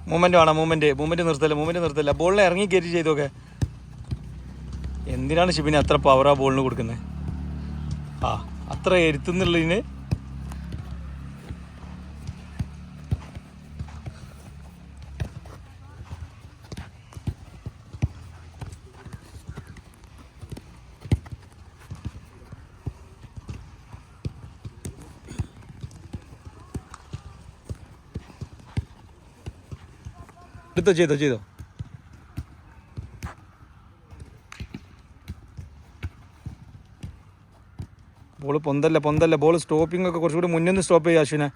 Movement വേണം. Movement നിർത്തില്ല. ബോളിനെ ഇറങ്ങി കയറ്റി ചെയ്തൊക്കെ. എന്തിനാണ് ഷിബിന് അത്ര പവർ ആ ബോളിന് കൊടുക്കുന്നത്? അത്ര എരുത്തുന്നുള്ളതിന്. ചെയ്തോ. ബോൾ പൊന്തല്ല. ബോൾ സ്റ്റോപ്പിംഗ് ഒക്കെ കുറച്ചുകൂടി മുന്നിൽ നിന്ന് സ്റ്റോപ്പ് ചെയ്യുക അശ്വിനെ.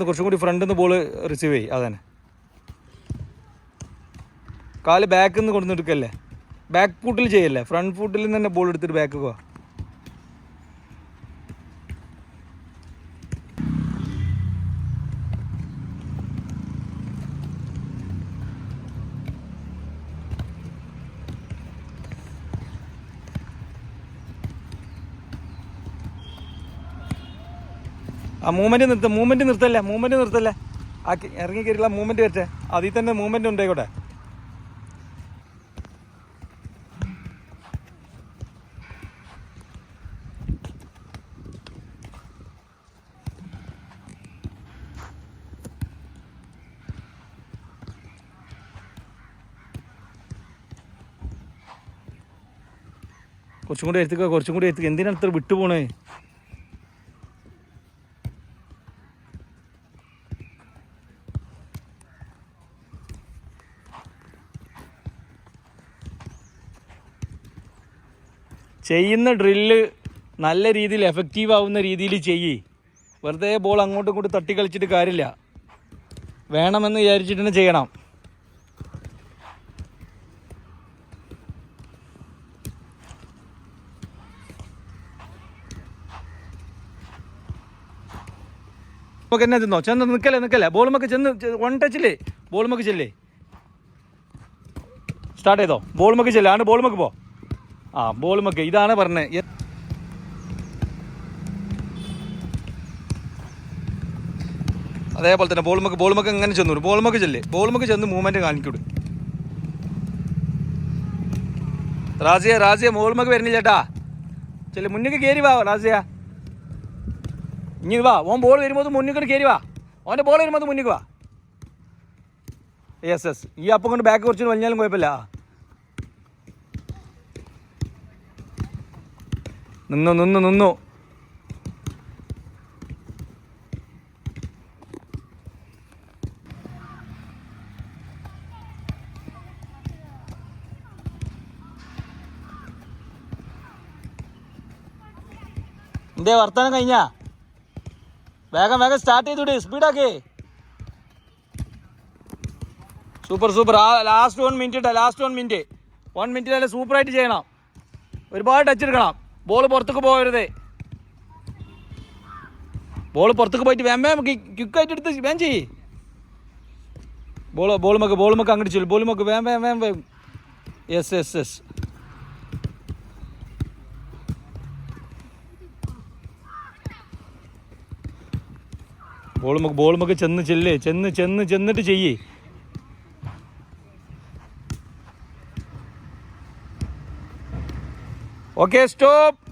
കുറച്ചും കൂടി ഫ്രണ്ടിൽ നിന്ന് ബോൾ റിസീവ് ചെയ്യും. അതന്നെ. കാല് ബാക്കിൽ നിന്ന് കൊണ്ടുവന്നെടുക്കല്ലേ, ബാക്ക് ഫൂട്ടിൽ ചെയ്യല്ലേ, ഫ്രണ്ട് ഫൂട്ടിൽ നിന്ന് തന്നെ ബോൾ എടുത്തിട്ട് ബാക്ക് പോവാ. മൂവ്മെൻറ്റ് നിർത്തല്ലേ. ഇറങ്ങി കയറിയുള്ള മൂവ്മെൻറ്റ് വരട്ടെ. അതിൽ തന്നെ മൂവ്മെൻറ്റ് ഉണ്ടായിക്കോട്ടെ. കുറച്ചും കൂടി എടുത്തുക. എന്തിനാണ് ഇത്ര വിട്ടുപോണേ? ചെയ്യുന്ന ഡ്രില്ല് നല്ല രീതിയിൽ എഫക്റ്റീവ് ആവുന്ന രീതിയിൽ ചെയ്യ്. വെറുതെ ബോൾ അങ്ങോട്ടും ഇങ്ങോട്ടും തട്ടി കളിച്ചിട്ട് കാര്യമില്ല. വേണമെന്ന് വിചാരിച്ചിട്ട് തന്നെ ചെയ്യണം. നമുക്ക് എന്നെ തിന്നോ? നിൽക്കല്ലേ. ബോളുമൊക്കെ ചെന്ന് 1 ടച്ചില്ലേ ബോളുമൊക്കെ ചെല്ലേ. സ്റ്റാർട്ട് ചെയ്തോ. ബോളുമൊക്കെ ചെല്ലേ. ആണ് ബോളുമൊക്കെ പോ. ബോളുമൊക്കെ ഇതാണ് പറഞ്ഞത്. അതേപോലെ തന്നെ ബോളുമൊക്കെ എങ്ങനെ ചെന്നു. ബോളുമൊക്കെ ചെന്ന് മൂവ്മെൻറ്റ് കാണിക്കൂട്. റാസിയ ബോളുമൊക്കെ വരുന്നില്ല ചേട്ടാ. ചെല്ലു. മുന്നിൽ കയറി വാ റാസിയ. ഇനി വാ. ഓൻ ബോൾ വരുമ്പോൾ മുന്നിൽ കയറി വാ. ഓൻ്റെ ബോൾ വരുമ്പോൾ മുന്നിൽ വാ. യെസ്. ഈ അപ്പം കൊണ്ട് ബാക്ക് കുറച്ച് വലിഞ്ഞാലും കുഴപ്പമില്ല. നിന്നു. എന്തേ വർത്താനം കഴിഞ്ഞാ? വേഗം സ്റ്റാർട്ട് ചെയ്തൂടെ. സ്പീഡാക്കി. സൂപ്പർ. Last 1 minute. 1 മിനിറ്റിലല്ലേ സൂപ്പറായിട്ട് ചെയ്യണം. ഒരുപാട് ടച്ച് എടുക്കണം. ബോൾ പുറത്തേക്ക് പോകരുത്. ബോൾ പുറത്തേക്ക് പോയിട്ട് വേം ക്വിക്കായിട്ട് എടുത്ത് വേം ചെയ്യ്. ബോളുമൊക്കെ അങ്ങോട്ട് ചെല്ലും. ബോളുമൊക്കെ വേം. യെസ്. ബോളുമൊക്കെ ചെന്നിട്ട് ചെയ്യ്. Okay stop.